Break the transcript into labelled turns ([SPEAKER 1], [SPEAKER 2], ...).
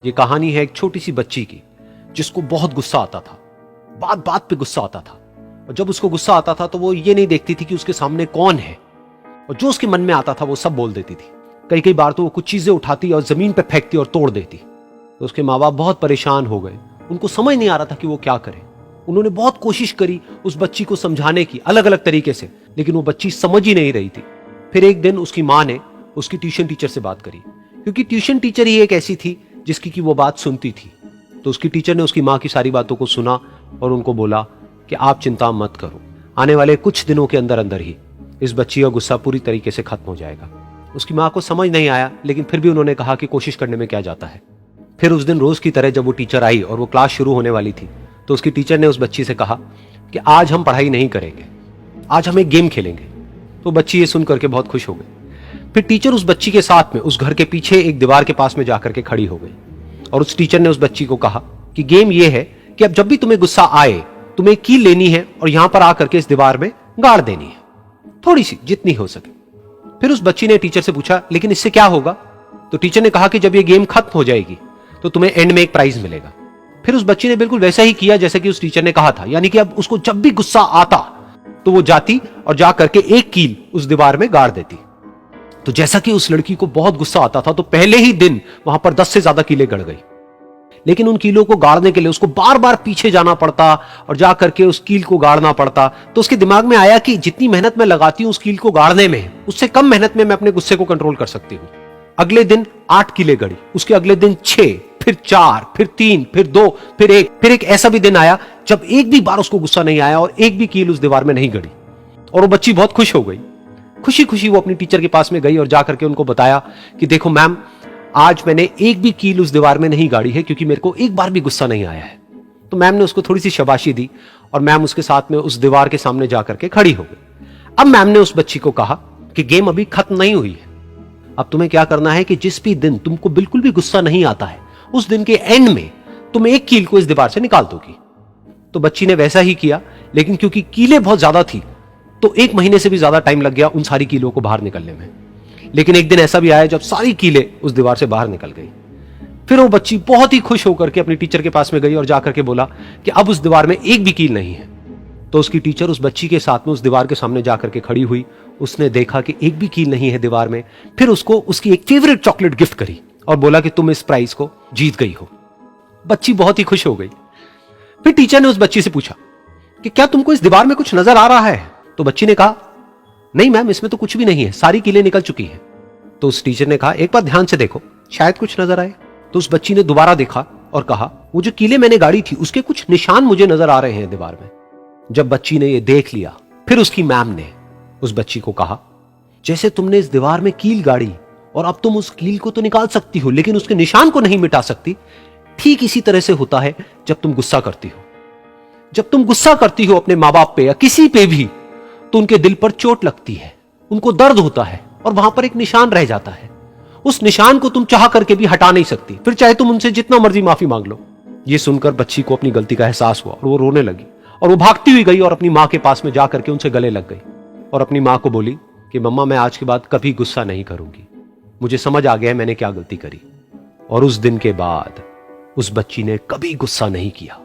[SPEAKER 1] ये कहानी है एक छोटी सी बच्ची की जिसको बहुत गुस्सा आता था। बात बात पे गुस्सा आता था और जब उसको गुस्सा आता था तो वो ये नहीं देखती थी कि उसके सामने कौन है और जो उसके मन में आता था वो सब बोल देती थी। कई कई बार तो वो कुछ चीजें उठाती और जमीन पे फेंकती और तोड़ देती। तो उसके माँ बाप बहुत परेशान हो गए। उनको समझ नहीं आ रहा था कि वो क्या करे। उन्होंने बहुत कोशिश करी उस बच्ची को समझाने की अलग अलग तरीके से, लेकिन वो बच्ची समझ ही नहीं रही थी। फिर एक दिन उसकी माँ ने उसकी ट्यूशन टीचर से बात करी, क्योंकि ट्यूशन टीचर ही एक ऐसी थी जिसकी की वो बात सुनती थी। तो उसकी टीचर ने उसकी माँ की सारी बातों को सुना और उनको बोला कि आप चिंता मत करो, आने वाले कुछ दिनों के अंदर अंदर ही इस बच्ची का गुस्सा पूरी तरीके से खत्म हो जाएगा। उसकी माँ को समझ नहीं आया, लेकिन फिर भी उन्होंने कहा कि कोशिश करने में क्या जाता है। फिर उस दिन रोज की तरह जब वो टीचर आई और वो क्लास शुरू होने वाली थी तो उसकी टीचर ने उस बच्ची से कहा कि आज हम पढ़ाई नहीं करेंगे, आज हम एक गेम खेलेंगे। तो बच्ची ये सुन करके बहुत खुश हो गई। फिर टीचर उस बच्ची के साथ में उस घर के पीछे एक दीवार के पास में जाकर के खड़ी हो गई और उस टीचर ने उस बच्ची को कहा कि गेम ये है कि अब जब भी तुम्हें गुस्सा आए तुम्हें कील लेनी है और यहां पर आकर के इस दीवार में गाड़ देनी है, थोड़ी सी जितनी हो सके। फिर उस बच्ची ने टीचर से पूछा लेकिन इससे क्या होगा? तो टीचर ने कहा कि जब ये गेम खत्म हो जाएगी तो तुम्हें एंड में एक प्राइज मिलेगा। फिर उस बच्ची ने बिल्कुल वैसा ही किया जैसे कि उस टीचर ने कहा था, यानी कि अब उसको जब भी गुस्सा आता तो वो जाती और जा करके एक कील उस दीवार में गाड़ देती। तो जैसा कि उस लड़की को बहुत गुस्सा आता था तो पहले ही दिन वहां पर 10 से ज्यादा कीलें गड़ गई। लेकिन उन कीलों को गाड़ने के लिए उसको बार बार पीछे जाना पड़ता और जा करके उस कील को गाड़ना पड़ता। तो उसके दिमाग में आया कि जितनी मेहनत मैं लगाती हूं उस कील को गाड़ने में, उससे कम मेहनत में मैं अपने गुस्से को कंट्रोल कर सकती हूं। अगले दिन 8 कीलें गड़ी, उसके अगले दिन 6, फिर 4, फिर 3, फिर 2, फिर 1। फिर एक ऐसा भी दिन आया जब एक भी बार उसको गुस्सा नहीं आया और एक भी कील उस दीवार में नहीं गड़ी और वो बच्ची बहुत खुश हो गई। खुशी खुशी वो अपनी टीचर के पास में गई और जाकर के उनको बताया कि देखो मैम, आज मैंने एक भी कील उस दीवार में नहीं गाड़ी है क्योंकि मेरे को एक बार भी गुस्सा नहीं आया है। तो मैम ने उसको थोड़ी सी शाबाशी दी और मैम उसके साथ में उस दीवार के सामने जाकर के खड़ी हो गई। अब मैम ने उस बच्ची को कहा कि गेम अभी खत्म नहीं हुई है, अब तुम्हें क्या करना है कि जिस भी दिन तुमको बिल्कुल भी गुस्सा नहीं आता है उस दिन के एंड में तुम एक कील को इस दीवार से निकाल दोगी। तो बच्ची ने वैसा ही किया, लेकिन क्योंकि कीलें बहुत ज्यादा थी तो 1 महीने से भी ज्यादा टाइम लग गया उन सारी कीलों को बाहर निकलने में। लेकिन एक दिन ऐसा भी आया जब सारी कीलें उस दीवार से बाहर निकल गई। फिर वो बच्ची बहुत ही खुश होकर के अपनी टीचर के पास में गई और जाकर के बोला कि अब उस दीवार में एक भी कील नहीं है। तो उसकी टीचर उस बच्ची के साथ में उस दीवार के सामने जाकर के खड़ी हुई। उसने देखा कि एक भी कील नहीं है दीवार में। फिर उसको उसकी एक फेवरेट चॉकलेट गिफ्ट करी और बोला कि तुम इस प्राइज को जीत गई हो। बच्ची बहुत ही खुश हो गई। फिर टीचर ने उस बच्ची से पूछा कि क्या तुमको इस दीवार में कुछ नजर आ रहा है? तो बच्ची ने कहा नहीं मैम, इसमें तो कुछ भी नहीं है, सारी कीलें निकल चुकी हैं। तो उस टीचर ने कहा एक बार ध्यान से देखो, शायद कुछ नजर आए। तो उस बच्ची ने दोबारा देखा और कहा वो जो कीलें मैंने गाड़ी थी उसके कुछ निशान मुझे नजर आ रहे हैं दीवार में। जब बच्ची ने ये देख लिया फिर उसकी मैम ने उस बच्ची को कहा जैसे तुमने इस दीवार में कील गाड़ी और अब तुम उस कील को तो निकाल सकती हो लेकिन उसके निशान को नहीं मिटा सकती, ठीक इसी तरह से होता है जब तुम गुस्सा करती हो। जब तुम गुस्सा करती हो अपने माँ बाप पे या किसी पे भी तो उनके दिल पर चोट लगती है, उनको दर्द होता है और वहां पर एक निशान रह जाता है। उस निशान को तुम चाह करके भी हटा नहीं सकती, फिर चाहे तुम उनसे जितना मर्जी माफी मांग लो। ये सुनकर बच्ची को अपनी गलती का एहसास हुआ और वो रोने लगी और वो भागती हुई गई और अपनी माँ के पास में जाकर के उनसे गले लग गई और अपनी माँ को बोली कि मम्मा, मैं आज के बाद कभी गुस्सा नहीं करूंगी, मुझे समझ आ गया है मैंने क्या गलती करी। और उस दिन के बाद उस बच्ची ने कभी गुस्सा नहीं किया।